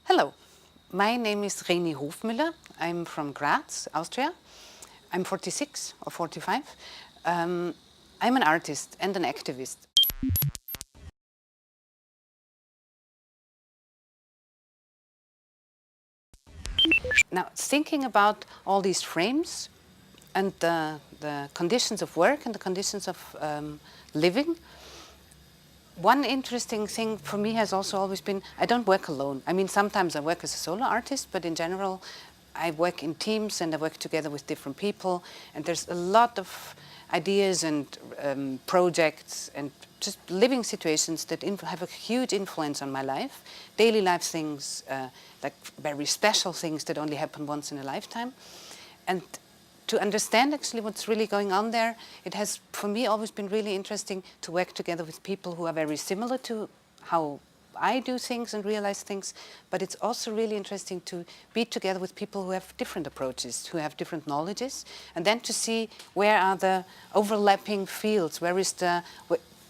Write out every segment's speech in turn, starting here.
Hello, my name is Reni Hofmueller. I'm from Graz, Austria. I'm 46 or 45. I'm an artist and an activist. Now, thinking about all these frames and the conditions of work and the conditions of living, one interesting thing for me has also always been, I don't work alone. I mean, sometimes I work as a solo artist, but in general, I work in teams and I work together with different people. And there's a lot of ideas and projects and just living situations that have a huge influence on my life. Daily life things, like very special things that only happen once in a lifetime. And to understand actually what's really going on there, it has, for me, always been really interesting to work together with people who are very similar to how I do things and realize things, but it's also really interesting to be together with people who have different approaches, who have different knowledges, and then to see where are the overlapping fields, where is the,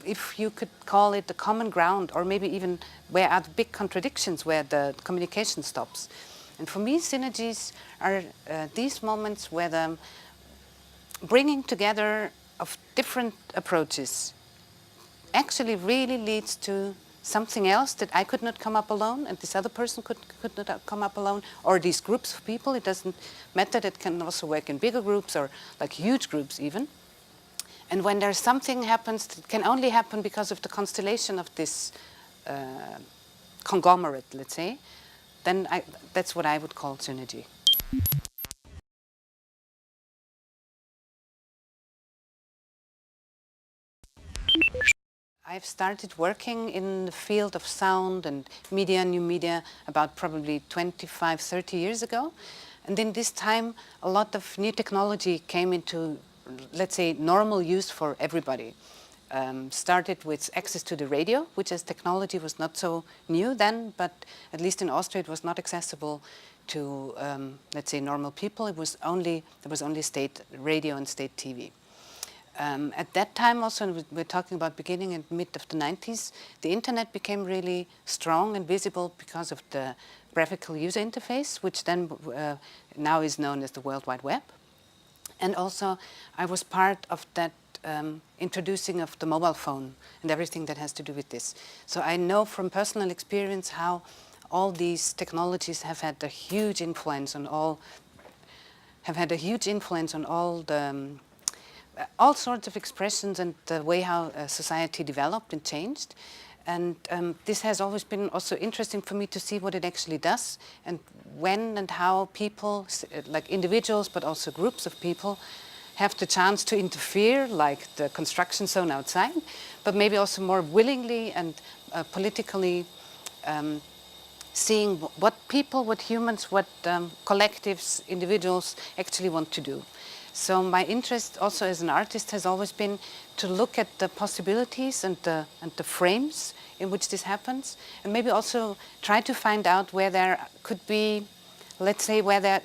if you could call it the common ground, or maybe even where are the big contradictions, where the communication stops. And for me, synergies are these moments where the bringing together of different approaches actually really leads to something else that I could not come up alone and this other person could not come up alone, or these groups of people. It doesn't matter, that can also work in bigger groups or like huge groups even. And when there's something happens that can only happen because of the constellation of this conglomerate, let's say, then that's what I would call synergy. I've started working in the field of sound and media, new media, about probably 25, 30 years ago. And in this time, a lot of new technology came into, let's say, normal use for everybody. Started with access to the radio, which as technology was not so new then, but at least in Austria it was not accessible to, let's say, normal people. There was only state radio and state TV. At that time also, and we're talking about beginning and mid of the 90s, the internet became really strong and visible because of the graphical user interface, which then now is known as the World Wide Web. And also I was part of that introducing of the mobile phone and everything that has to do with this. So I know from personal experience how all these technologies have had a huge influence on all, the all sorts of expressions and the way how society developed and changed. And this has always been also interesting for me to see what it actually does and when and how people, like individuals, but also groups of people, have the chance to interfere, like the construction zone outside, but maybe also more willingly and politically seeing what people, what humans, what collectives, individuals actually want to do. So my interest also as an artist has always been to look at the possibilities and the frames in which this happens, and maybe also try to find out where there could be, let's say, where there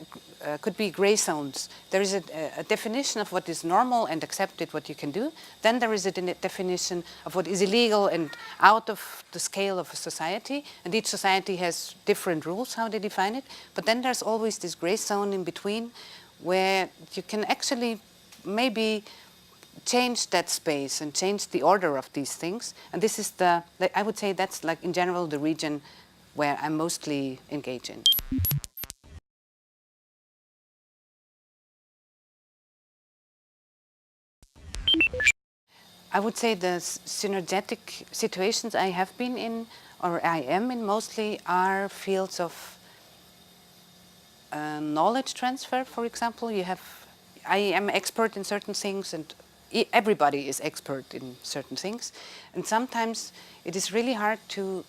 could be gray zones. There is a definition of what is normal and accepted, what you can do. Then there is a definition of what is illegal and out of the scale of a society. And each society has different rules how they define it. But then there's always this gray zone in between where you can actually maybe change that space and change the order of these things. And this is I would say that's like in general the region where I'm mostly engaged in. I would say the synergetic situations I have been in, or I am in mostly, are fields of knowledge transfer, for example. I am expert in certain things and everybody is expert in certain things. And sometimes it is really hard to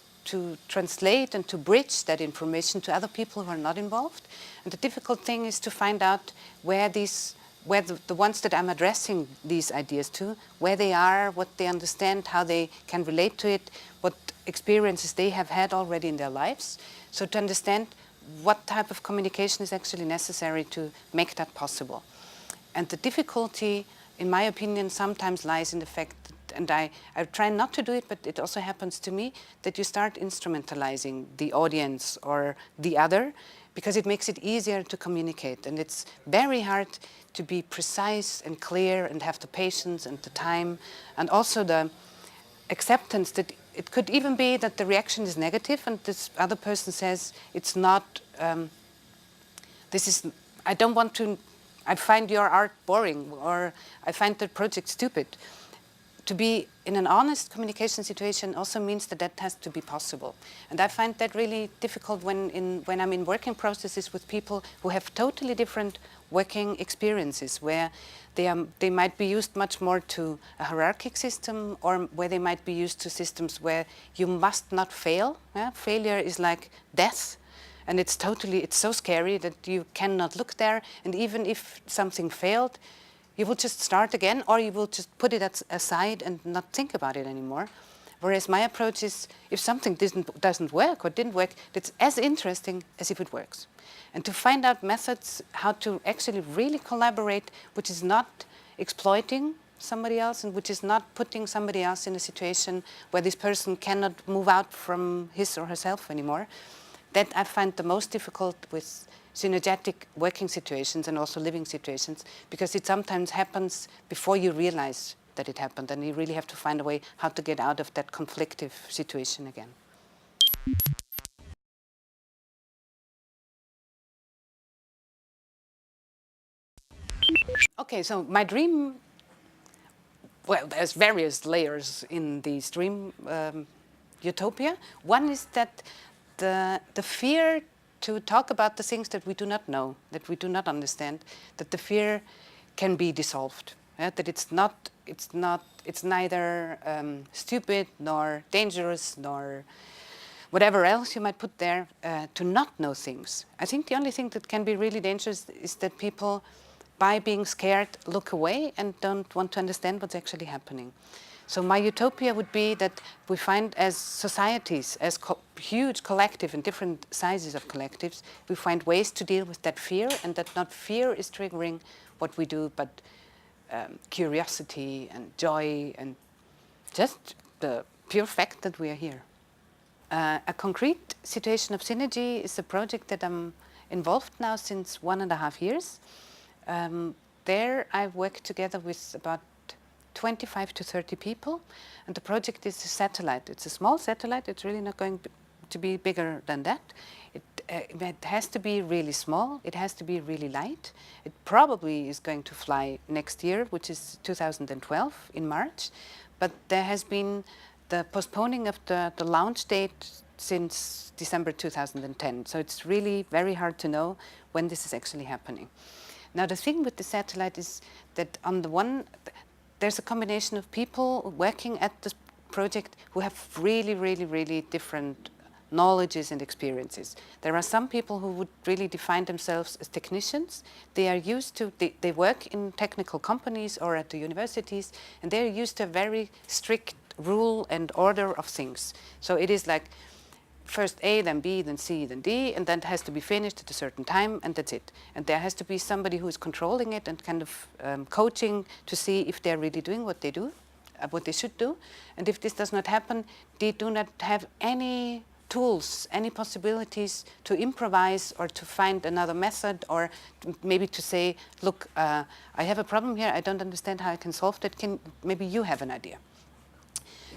translate and to bridge that information to other people who are not involved. And the difficult thing is to find out where the ones that I'm addressing these ideas to, where they are, what they understand, how they can relate to it, what experiences they have had already in their lives. So to understand what type of communication is actually necessary to make that possible. And the difficulty, in my opinion, sometimes lies in the fact And I try not to do it, but it also happens to me that you start instrumentalizing the audience or the other because it makes it easier to communicate. And it's very hard to be precise and clear and have the patience and the time and also the acceptance that it could even be that the reaction is negative and this other person says it's not, I don't want to, I find your art boring or I find the project stupid. To be in an honest communication situation also means that that has to be possible. And I find that really difficult when I'm in working processes with people who have totally different working experiences, where they might be used much more to a hierarchic system or where they might be used to systems where you must not fail. Yeah? Failure is like death. And it's so scary that you cannot look there. And even if something failed, you will just start again, or you will just put it aside and not think about it anymore. Whereas my approach is, if something doesn't work or didn't work, it's as interesting as if it works. And to find out methods how to actually really collaborate, which is not exploiting somebody else and which is not putting somebody else in a situation where this person cannot move out from his or herself anymore, that I find the most difficult with synergetic working situations and also living situations, because it sometimes happens before you realize that it happened, and you really have to find a way how to get out of that conflictive situation again. Okay, so my dream, well, there's various layers in this dream utopia. One is that the fear to talk about the things that we do not know, that we do not understand, that the fear can be dissolved. That it's neither stupid nor dangerous nor whatever else you might put there to not know things. I think the only thing that can be really dangerous is that people, by being scared, look away and don't want to understand what's actually happening. So my utopia would be that we find, as societies, as huge collective and different sizes of collectives, we find ways to deal with that fear, and that not fear is triggering what we do, but curiosity and joy and just the pure fact that we are here. A concrete situation of Sinergia is a project that I'm involved now since 1.5 years. There I've worked together with about 25 to 30 people, and the project is a satellite. It's a small satellite. It's really not going to be bigger than that. It has to be really small. It has to be really light. It probably is going to fly next year, which is 2012 in March, but there has been the postponing of the launch date since December 2010. So it's really very hard to know when this is actually happening. Now the thing with the satellite is that on the one, there's a combination of people working at this project who have really, really, really different knowledges and experiences. There are some people who would really define themselves as technicians. They are used to, they work in technical companies or at the universities, and they're used to a very strict rule and order of things. So it is like first A, then B, then C, then D, and then it has to be finished at a certain time, and that's it. And there has to be somebody who is controlling it and kind of coaching to see if they're really doing what they do, what they should do. And if this does not happen, they do not have any tools, any possibilities to improvise or to find another method, or maybe to say, look, I have a problem here, I don't understand how I can solve that, maybe you have an idea.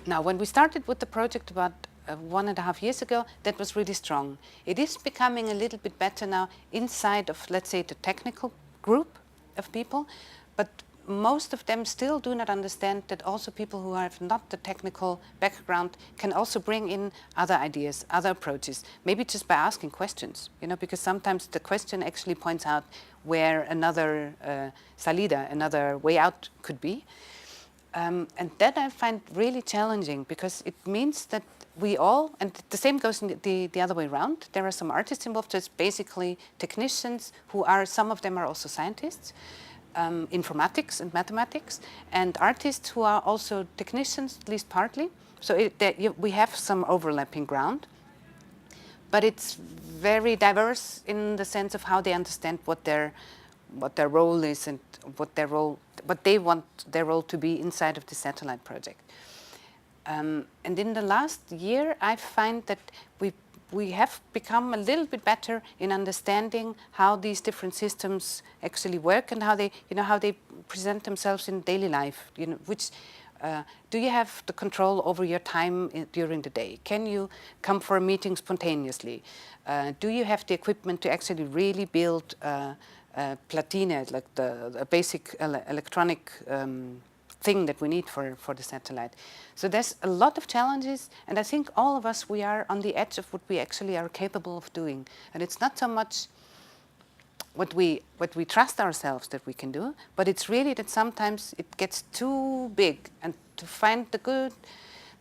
Now, when we started with the project about 1.5 years ago, that was really strong. It is becoming a little bit better now inside of, let's say, the technical group of people, but most of them still do not understand that also people who have not the technical background can also bring in other ideas, other approaches, maybe just by asking questions, you know, because sometimes the question actually points out where another salida, another way out could be. And that I find really challenging, because it means that we all, and the same goes in the other way around, there are some artists involved, so it's basically technicians who are, some of them are also scientists, informatics and mathematics, and artists who are also technicians, at least partly. So we have some overlapping ground, but it's very diverse in the sense of how they understand what what their role is and what they want their role to be inside of the satellite project. And in the last year, I find that we have become a little bit better in understanding how these different systems actually work and how they present themselves in daily life. Do you have the control over your time during the day? Can you come for a meeting spontaneously? Do you have the equipment to actually really build platina, like the basic electronic thing that we need for the satellite? So there's a lot of challenges, and I think all of us, we are on the edge of what we actually are capable of doing. And it's not so much what we trust ourselves that we can do, but it's really that sometimes it gets too big, and to find the good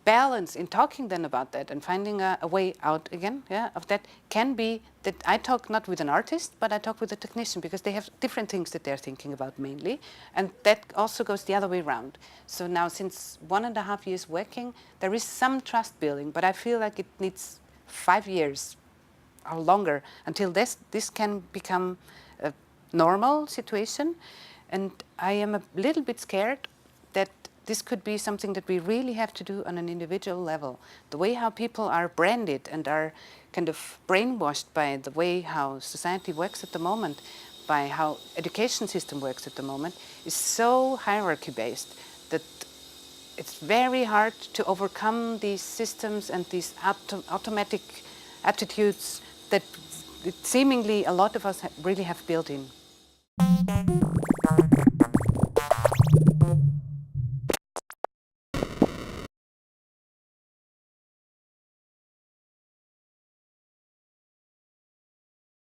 balance in talking then about that and finding a way out again, of that can be that I talk not with an artist, but I talk with a technician, because they have different things that they're thinking about mainly, and that also goes the other way around. So now, since 1.5 years working, there is some trust building, but I feel like it needs 5 years or longer until this can become a normal situation. And I am a little bit scared that this could be something that we really have to do on an individual level. The way how people are branded and are kind of brainwashed by the way how society works at the moment, by how education system works at the moment, is so hierarchy-based that it's very hard to overcome these systems and these automatic attitudes that seemingly a lot of us really have built in.